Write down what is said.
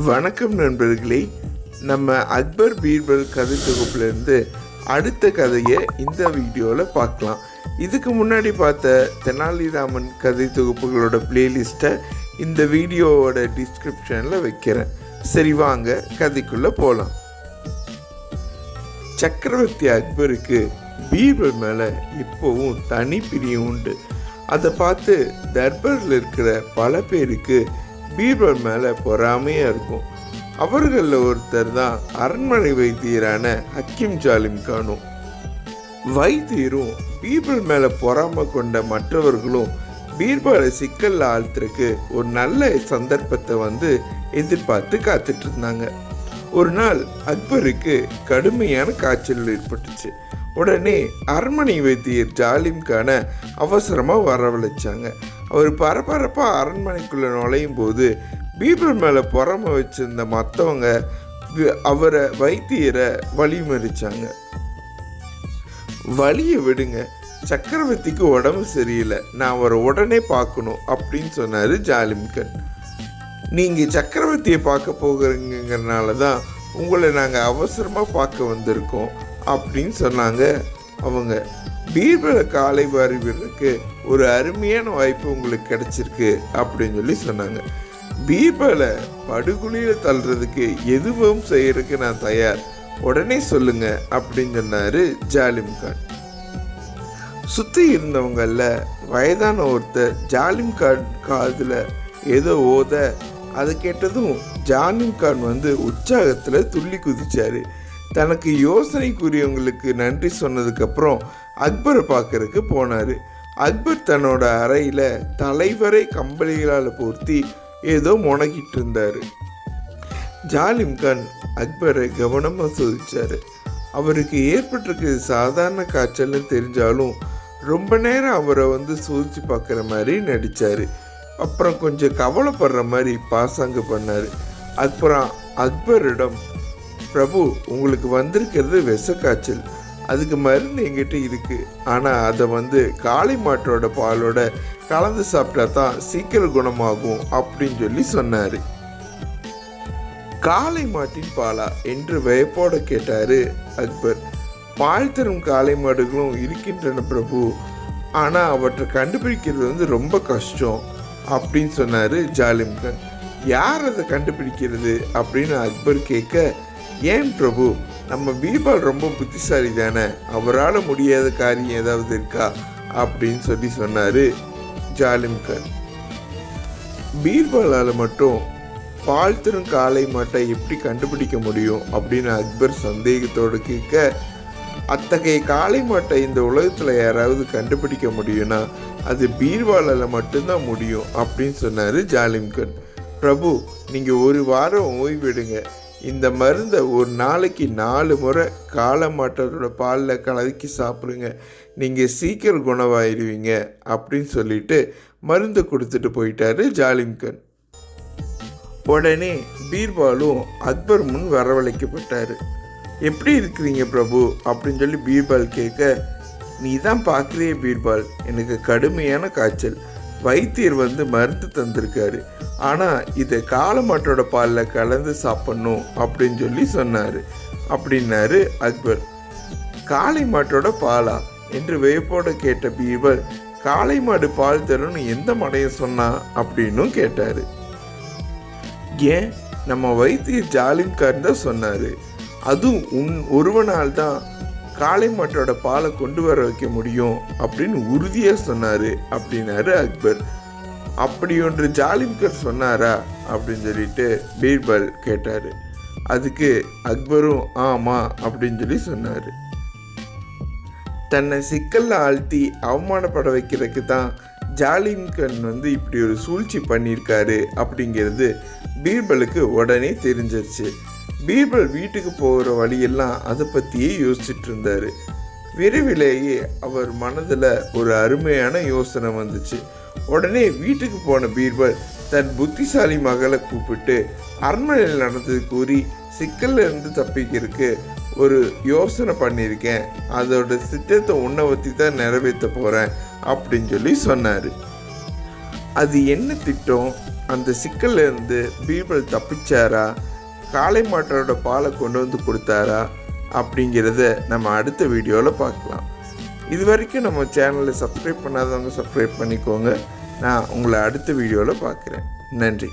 வணக்கம் நண்பர்களே. நம்ம அக்பர் பீர்பல் கதை தொகுப்புலேருந்து அடுத்த கதையை இந்த வீடியோவில் பார்க்கலாம். இதுக்கு முன்னாடி பார்த்த தெனாலிராமன் கதை தொகுப்புகளோட பிளேலிஸ்ட்டை இந்த வீடியோவோட டிஸ்கிரிப்ஷனில் வைக்கிறேன். சரி, வாங்க கதைக்குள்ளே போகலாம். சக்கரவர்த்தி அக்பருக்கு பீர்பல் மேலே இப்போவும் தனி பிரியம் உண்டு. அதை பார்த்து தர்பாரில் இருக்கிற பல பேருக்கு பீர்பல் மேலே பொறாமையாக இருக்கும். அவர்களில் ஒருத்தர் தான் அரண்மனை வைத்தியரான ஹக்கீம் ஜாலிம் கானும். வைத்தியரும் பீர்பல் மேலே பொறாமை கொண்ட மற்றவர்களும் பீர்பலை சிக்கலில் ஆழ்த்துறதுக்கு ஒரு நல்ல சந்தர்ப்பத்தை எதிர்பார்த்து காத்துட்டு இருந்தாங்க. ஒரு நாள் அக்பருக்கு கடுமையான காய்ச்சல் ஏற்பட்டுச்சு. உடனே அரண்மனை வைத்தியர் ஜாலிம் கான அவசரமாக வரவழைச்சாங்க. அவர் பரபரப்பாக அரண்மனைக்குள்ளே நுழையும் போது பீர்பல் மேலே பொறாமை வச்சிருந்த மற்றவங்க வைத்தியரை வழிமறிச்சாங்க. வழியை விடுங்க, சக்கரவர்த்திக்கு உடம்பு சரியில்லை, நான் அவரை உடனே பார்க்கணும் அப்படின்னு சொன்னார் ஜாலிம்கன். நீங்கள் சக்கரவர்த்தியை பார்க்க போகிறீங்கிறனால தான் உங்களை நாங்கள் அவசரமாக பார்க்க வந்திருக்கோம் அப்படின்னு சொன்னாங்க. அவங்க பீர்பலை காலை வாரி விடுறதுக்கு ஒரு அருமையான வாய்ப்பு உங்களுக்கு கிடைச்சிருக்கு அப்படின்னு சொன்னாங்க. பீர்பலை படுகொலியில் தள்ளுறதுக்கு எதுவும் செய்யறதுக்கு நான் தயார், உடனே சொல்லுங்க அப்படின்னு சொன்னார் ஜாலிம் கான். சுற்றி இருந்தவங்கள வயதான ஒருத்தர் ஜாலிம் கான் காதில் ஏதோ ஓத அதை கேட்டதும் ஜாலிம் கான் உற்சாகத்தில் துள்ளி குதிச்சாரு. தனக்கு யோசனை கூறியவங்களுக்கு நன்றி சொன்னதுக்கப்புறம் அக்பரை பார்க்கறதுக்கு போனார். அக்பர் தன்னோட அறையில் தலைவரை கம்பளிகளால் போர்த்தி ஏதோ முனகிட்டு இருந்தார். ஜாலிம் கான் அக்பரை கவனமாக சோதிச்சார். அவருக்கு ஏற்பட்டிருக்கிறது சாதாரண காய்ச்சல்னு தெரிஞ்சாலும் ரொம்ப நேரம் அவரை சோதிச்சு பார்க்குற மாதிரி நடித்தார். அப்புறம் கொஞ்சம் கவலைப்படுற மாதிரி பாசாங்கு பண்ணார். அப்புறம் அக்பரிடம், பிரபு, உங்களுக்கு வந்திருக்கிறது விஷ காய்ச்சல், அதுக்கு மருந்து எங்கிட்ட இருக்கு, ஆனால் அதை காளை மாட்டோட பாலோட கலந்து சாப்பிட்டா தான் சீக்கிரம் குணமாகும் அப்படின்னு சொன்னார். காளை மாட்டின் பாலா என்று வியப்போட கேட்டார் அக்பர். பால் தரும் காளை மாடுகளும் இருக்கின்றன பிரபு, ஆனால் அவற்றை கண்டுபிடிக்கிறது ரொம்ப கஷ்டம் அப்படின்னு சொன்னார் ஜாலிம் கான். யார் அதை கண்டுபிடிக்கிறது அப்படின்னு அக்பர் கேட்க, ஏன் பிரபு, நம்ம பீர்பல் ரொம்ப புத்திசாலி தானே, அவரால் முடியாத காரியம் ஏதாவது இருக்கா அப்படின்னு சொன்னார் ஜாலிம் கான். பீர்பலால் மட்டும் பால் தரும் காளை மாட்டை எப்படி கண்டுபிடிக்க முடியும் அப்படின்னு அக்பர் சந்தேகத்தோடு கேட்க, அத்தகைய காளை மாட்டை இந்த உலகத்தில் யாராவது கண்டுபிடிக்க முடியும்னா அது பீர்பலால் மட்டும்தான் முடியும் அப்படின்னு சொன்னார் ஜாலிம் கான். பிரபு, நீங்கள் ஒரு வாரம் ஓய்வெடுங்க, இந்த மருந்தை ஒரு நாளைக்கு 4 முறை காளை மாட்டோட பாலில் கலக்கி சாப்பிடுங்க, நீங்கள் சீக்கிரம் குணமாயிருவீங்க அப்படின்னு சொல்லிட்டு மருந்தை கொடுத்துட்டு போயிட்டாரு ஜாலிம் கான். உடனே பீர்பாலும் அக்பர் முன் வரவழைக்கப்பட்டார். எப்படி இருக்கிறீங்க பிரபு அப்படின்னு பீர்பால் கேட்க, நீ தான் பார்க்குறியே பீர்பால், எனக்கு கடுமையான காய்ச்சல், வைத்தியர் மருந்து தந்திருக்காரு, ஆனால் இதை காளை மாட்டோட பாலில் கலந்து சாப்பிட்ணும் அப்படின்னு சொன்னார் அப்படின்னாரு அக்பர். காளை மாட்டோட பாலா என்று வியப்போட கேட்ட பீர்பல், காளை மாடு பால் தரும்னு எந்த மடையை சொன்னா அப்படின்னு கேட்டார். ஏன், நம்ம வைத்தியர் ஜாலிம் கான் தான் சொன்னார், அதுவும் ஒருவனால் தான் காளை மாட்டோட பாலை கொண்டு வர வைக்க முடியும் அப்படின்னு உறுதியாக சொன்னார் அப்படின்னாரு அக்பர். அப்படி ஒன்று ஜாலிம் கான் சொன்னாரா அப்படின்னு பீர்பல் கேட்டார். அதுக்கு அக்பரும் ஆமாம் அப்படின்னு சொன்னார். தன்னை சிக்கலில் ஆழ்த்தி அவமானப்பட வைக்கிறதுக்கு தான் ஜாலிம் கான் இப்படி ஒரு சூழ்ச்சி பண்ணியிருக்காரு அப்படிங்கிறது பீர்பலுக்கு உடனே தெரிஞ்சிருச்சு. பீர்பல் வீட்டுக்கு போகிற வழியெல்லாம் அதை பற்றியே யோசிச்சுட்டு இருந்தார். விரைவிலேயே அவர் மனதில் ஒரு அருமையான யோசனை வந்துச்சு. உடனே வீட்டுக்கு போன பீர்பல் தன் புத்திசாலி மகளை கூப்பிட்டு அரண்மனையில் நடந்தது கூறி சிக்கல்ல இருந்து தப்பிக்கிறதுக்கு ஒரு யோசனை பண்ணியிருக்கேன், அதோட திட்டத்தை உன்னை பற்றி தான் நிறைவேற்ற போகிறேன் அப்படின்னு சொன்னார். அது என்ன திட்டம் அந்த சிக்கல்லேருந்து பீர்பல் தப்பிச்சாரா, காளை மாட்டோட பாலை கொண்டு வந்து கொடுத்தாரா அப்படிங்கிறத நம்ம அடுத்த வீடியோவில் பார்க்கலாம். இது வரைக்கும் நம்ம சேனலை சப்ஸ்கிரைப் பண்ணாதவங்க சப்ஸ்கிரைப் பண்ணிக்கோங்க. நான் உங்களை அடுத்த வீடியோவில் பார்க்குறேன். நன்றி.